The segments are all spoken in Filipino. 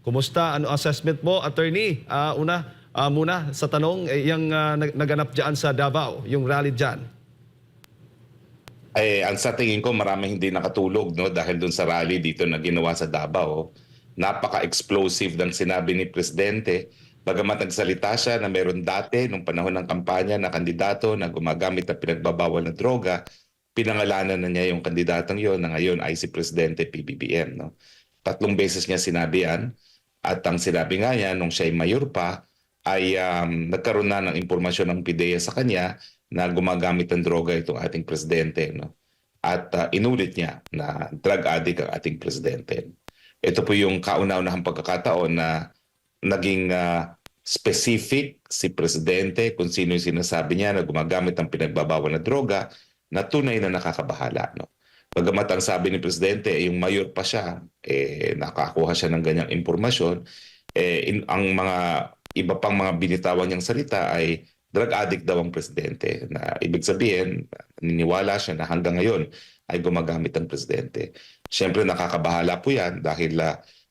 Kumusta? Ano assessment mo, attorney? Muna sa tanong, yung naganap dyan sa Davao, yung rally dyan. Ang sa tingin ko maraming hindi nakatulog, no, dahil dun sa rally dito na ginawa sa Davao. Napaka-explosive ng sinabi ni Presidente. Bagamat nagsalita siya na meron dati nung panahon ng kampanya na kandidato na gumagamit ng pinagbabawal na droga, pinangalanan na niya yung kandidatong yon na ngayon ay si Presidente PBBM. No? 3 beses niya sinabi yan, at ang sinabi nga niya nung siya ay mayor pa ay nagkaroon na ng impormasyon ng PIDEA sa kanya na gumagamit ng droga itong ating presidente. No? At inulit niya na drug addict ang ating presidente. Ito po yung kauna-unahang pagkakataon na naging specific si presidente kung sino yung sinasabi niya na gumagamit ng pinagbabawal na droga na tunay na nakakabahala. No? Bagamat ang sabi ni presidente, yung mayor pa siya, nakakuha siya ng ganyang impormasyon, ang mga iba pang mga binitawan niyang salita ay drug addict daw ang presidente. Na ibig sabihin, naniniwala siya na hanggang ngayon ay gumagamit ang presidente. Siyempre nakakabahala po yan dahil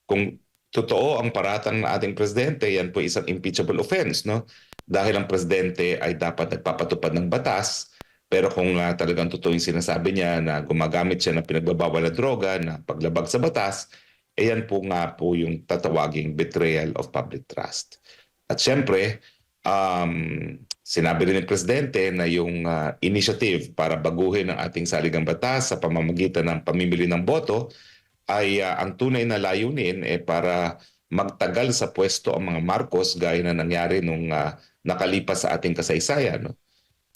kung totoo ang paratang ng ating presidente, yan po isang impeachable offense. No? Dahil ang presidente ay dapat nagpapatupad ng batas, pero kung talagang totoo yung sinasabi niya na gumagamit siya ng pinagbabawal na droga na paglabag sa batas, yan po nga po yung tatawaging betrayal of public trust. At siyempre, sinabi rin ng Presidente na yung initiative para baguhin ang ating saligang batas sa pamamagitan ng pamimili ng boto ay ang tunay na layunin para magtagal sa pwesto ang mga Marcos gaya na nangyari nung nakalipas sa ating kasaysayan. No?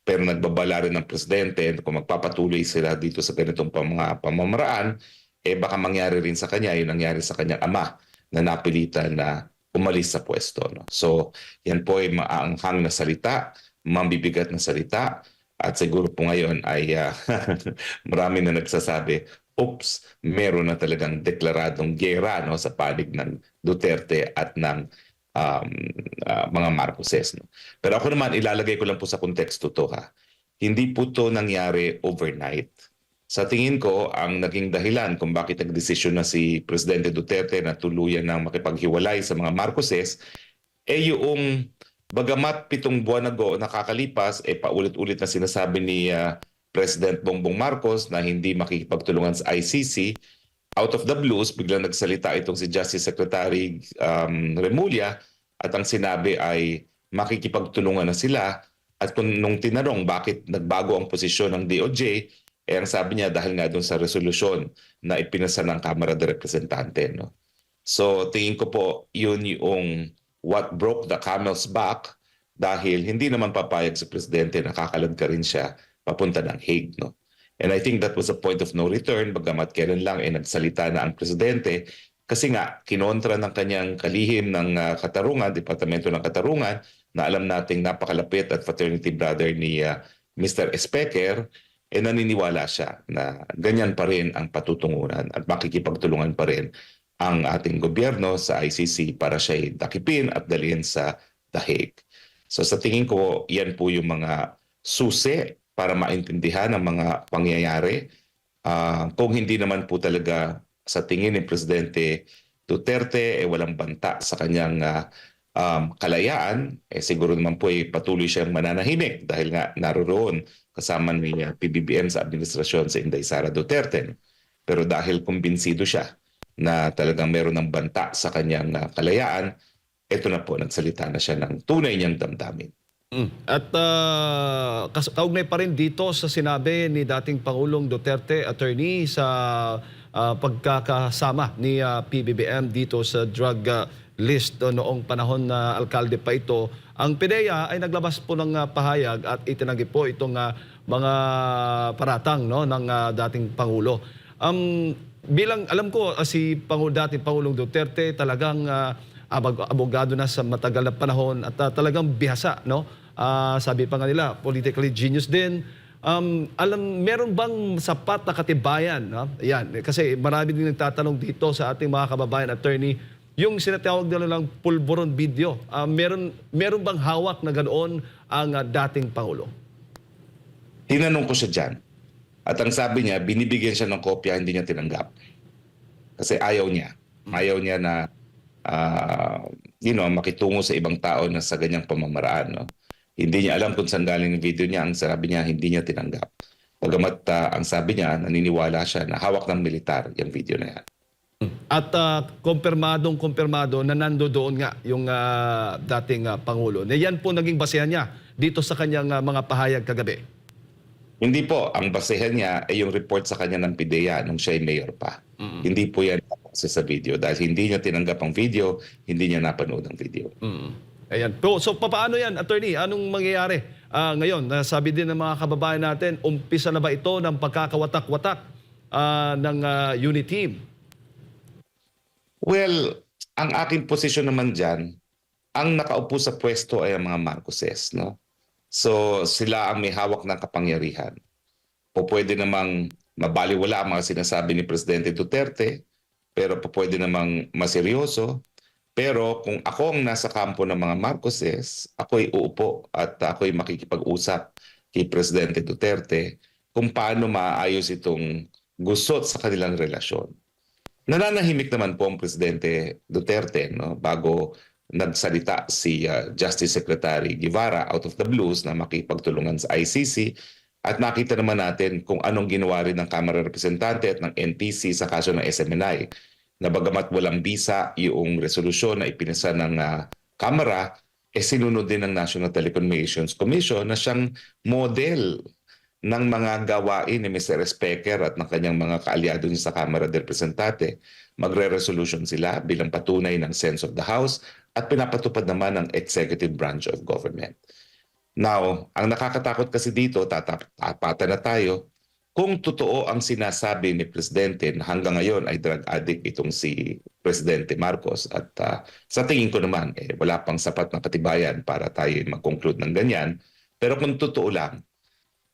Pero nagbabala rin ng Presidente kung magpapatuloy sila dito sa ganitong mga pamamaraan, baka mangyari rin sa kanya yung nangyari sa kanyang ama na napilitan na umalis sa pwesto. No? So yan po ay maanghang na salita, mabibigat na salita, at siguro po ngayon ay marami na nagsasabi, oops, meron na talagang deklaradong giyera, no, sa panig ng Duterte at ng mga Marcoses. No? Pero ako naman, ilalagay ko lang po sa konteksto to. Hindi po to nangyari overnight. Sa tingin ko, ang naging dahilan kung bakit nagdesisyon na si Presidente Duterte na tuluyan ng makipaghiwalay sa mga Marcoses, yung bagamat 7 buwan nakakalipas, paulit-ulit na sinasabi ni President Bongbong Marcos na hindi makikipagtulungan sa ICC, out of the blues, biglang nagsalita itong si Justice Secretary Remulla at ang sinabi ay makikipagtulungan na sila. At nung tinanong bakit nagbago ang posisyon ng DOJ, ang sabi niya dahil nga doon sa resolusyon na ipinasa ng Kamara de Representante. No? So tingin ko po yun yung what broke the camel's back dahil hindi naman papayag sa presidente na kakalad ka rin siya papunta ng Hague. No? And I think that was a point of no return, bagamat kailan lang nagsalita na ang presidente kasi nga kinontra ng kanyang kalihim ng Katarungan, Departamento ng Katarungan, na alam nating napakalapit at fraternity brother ni Mr. Espeker, naniniwala siya na ganyan pa rin ang patutungunan at makikipagtulungan pa rin ang ating gobyerno sa ICC para siya'y dakipin at dalhin sa The Hague. So sa tingin ko, yan po yung mga susi para maintindihan ang mga pangyayari. Kung hindi naman po talaga sa tingin ni Presidente Duterte walang banta sa kanyang kalayaan, siguro naman po patuloy siyang mananahimik dahil nga naroon kasama ni PBBM sa administrasyon sa Inday Sara Duterte. Pero dahil kumbinsido siya na talagang meron ng banta sa kanyang kalayaan, ito na po, nagsalita na siya ng tunay niyang damdamin. At kaugnay pa rin dito sa sinabi ni dating Pangulong Duterte, attorney, sa pagkakasama ni PBBM dito sa drug list noong panahon na alkalde pa ito. Ang PIDEA ay naglabas po ng pahayag at itinanggi po itong mga paratang, no, ng dating Pangulo. Bilang alam ko, si dating Pangulong Duterte talagang abogado na sa matagal na panahon at talagang bihasa, no? Sabi pa nga nila, politically genius din. Meron bang sapat na katibayan? No? Yan, kasi marami din nagtatanong dito sa ating mga kababayan, attorney, yung sinatawag nila lang pulburon video. Meron bang hawak na ganoon ang dating Pangulo? Tinanong ko siya dyan. At ang sabi niya, binibigyan siya ng kopya, hindi niya tinanggap. Kasi ayaw niya. Ayaw niya na makitungo sa ibang tao na sa ganyang pamamaraan. No? Hindi niya alam kung saan galing yung video niya. Ang sabi niya, hindi niya tinanggap. Bagamat ang sabi niya, naniniwala siya na hawak ng militar yung video na yan. At kumpirmadong-kumpirmado na nandoon nga yung dating Pangulo. Na yan po naging basehan niya dito sa kanyang mga pahayag kagabi. Hindi po, ang basehan niya ay yung report sa kanya ng PIDEA nung siya ay mayor pa. Hindi po yan sa video dahil hindi niya tinanggap ang video, hindi niya napanood ang video. Ayan. So paano yan, attorney? Anong mangyayari ngayon? Sabi din ng mga kababayan natin, umpisa na ba ito ng pagkakawatak-watak ng unit team? Well, ang aking posisyon naman dyan, ang nakaupo sa pwesto ay ang mga Marcoses. No? So sila ang may hawak ng kapangyarihan. O pwede namang mabaliwala ang mga sinasabi ni Presidente Duterte, pero pwede namang maseryoso. Pero kung ako ang nasa kampo ng mga Marcoses, ako'y uupo at ako'y makikipag-usap kay Presidente Duterte kung paano maayos itong gusot sa kanilang relasyon. Nananahimik naman po ang Presidente Duterte no, bago nagsalita si Justice Secretary Guevara out of the blues na makipagtulungan sa ICC at nakita naman natin kung anong ginawa rin ng Kamara Representante at ng NPC sa kaso ng SMNI na bagamat walang bisa yung resolusyon na ipinasa ng Kamara, sinunod din ng National Telecommunications Commission na siyang model ng mga gawain ni Mr. Speaker at ng kanyang mga kaalyado niya sa Kamara de Representante. Magre-resolution sila bilang patunay ng sense of the House at pinapatupad naman ng executive branch of government. Now, ang nakakatakot kasi dito, tatapatan na tayo, kung totoo ang sinasabi ni Presidente na hanggang ngayon ay drug addict itong si Presidente Marcos at sa tingin ko naman, wala pang sapat na katibayan para tayo mag-conclude ng ganyan. Pero kung totoo lang,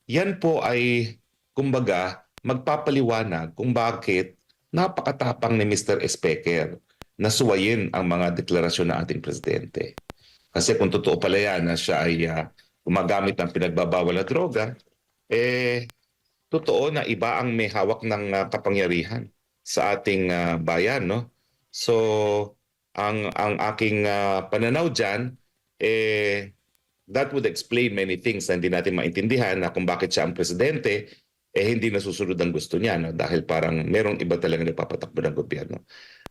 yan po ay, kumbaga, magpapaliwanag kung bakit napakatapang ni Mr. Speaker na suwayin ang mga deklarasyon ng ating Presidente. Kasi kung totoo pala yan na siya ay gumagamit ng pinagbabawal na droga, totoo na iba ang may hawak ng kapangyarihan sa ating bayan. No? So, ang aking pananaw dyan, that would explain many things na hindi natin maintindihan na kung bakit siya ang presidente, hindi nasusunod ang gusto niya. No? Dahil parang merong iba talaga nagpapatakbo ng gobyerno.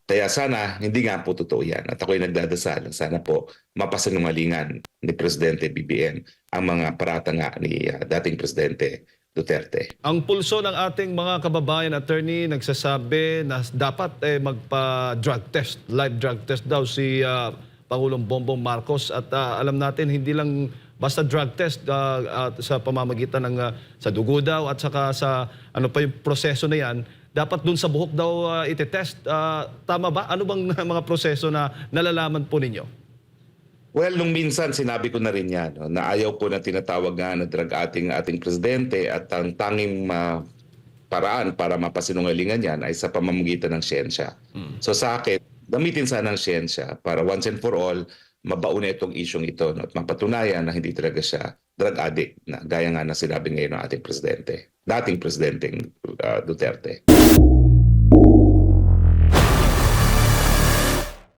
Kaya sana, hindi nga po totoo yan. At ako'y nagdadasal, sana po mapasinungalingan ni Presidente BBM ang mga parata nga ni dating Presidente Duterte. Ang pulso ng ating mga kababayan, attorney, nagsasabi na dapat magpa-drug test, live drug test daw si Pangulong Bongbong Marcos. At alam natin, hindi lang basta drug test sa pamamagitan ng sa dugo daw at saka sa ano pa yung proseso na yan, dapat dun sa buhok daw iti-test. Tama ba? Ano bang mga proseso na nalalaman po ninyo? Well, nung minsan sinabi ko na rin yan, no, na ayaw ko na tinatawag nga na drug ating presidente at ang tanging paraan para mapasinungalingan yan ay sa pamamagitan ng siyensya. So sa akin, gamitin sana ng siyensya para once and for all, mabauna itong isyong ito no, at mapatunayan na hindi talaga siya drug addict na gaya nga na sinabi ngayon ng ating presidente, dating presidenteng Duterte.